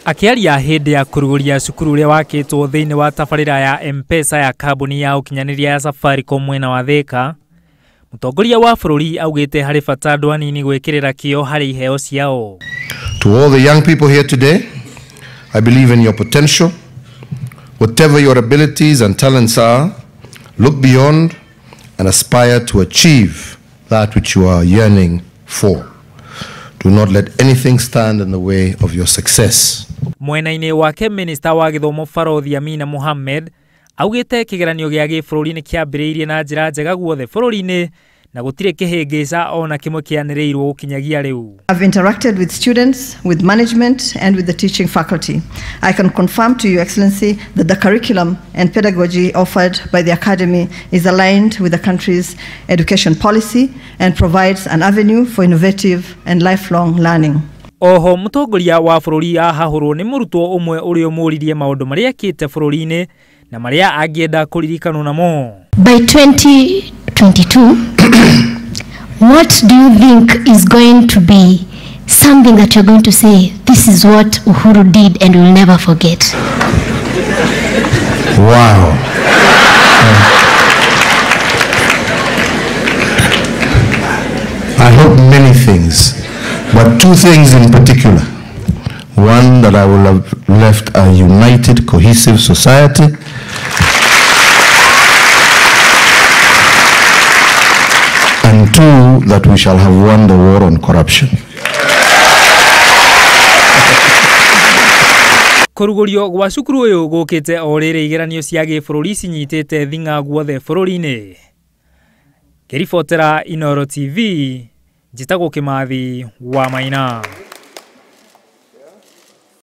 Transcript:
Akiaria hindi ya kuruguria cukuru uria wakitwo thiini wa tabarira ya M-Pesa ya kambuni ya ukinyaniria ya Safaricom mwena wa Thika, mutongoria wa bururi augite hari bata andu anini gwikirira kio hari iheo ciao. To all the young people here today, I believe in your potential. Whatever your abilities and talents are, look beyond and aspire to achieve that which you are yearning for. Do not let anything stand in the way of your success. Mwena-ini wake Minister wa Githomo Farothi Amina Mohammed augite kigeranio gia gibũrũri ni kiambĩrĩirie na njira njega guothe bũrũri-ini na gutire kihĩngĩca ona kimwe kianĩrĩirwo gukinyagia riu. I've interacted with students, with management and with the teaching faculty. I can confirm to Your Excellency that the curriculum and pedagogy offered by the Academy is aligned with the country's education policy and provides an avenue for innovative and lifelong learning. Oho mutongoria wa bururi ahahurwo ni murutwo umwe urio muririe maundu maria kite bururi-ini na maria angienda kuririkanwo namo. By 2022, what do you think is going to be something that you're going to say, this is what Uhuru did and we'll never forget? Wow. I hope many things, but two things in particular. One, that I will have left a united, cohesive society. And two, that we shall have won the war on corruption. Kurugurio gwa cukuru uyu gukite o riri igeranio cia gibũrũri cinyitite thinga guothe bũrũri-ini. Kiribotera Inooro TV, njitagwo Kimathi wa Maina.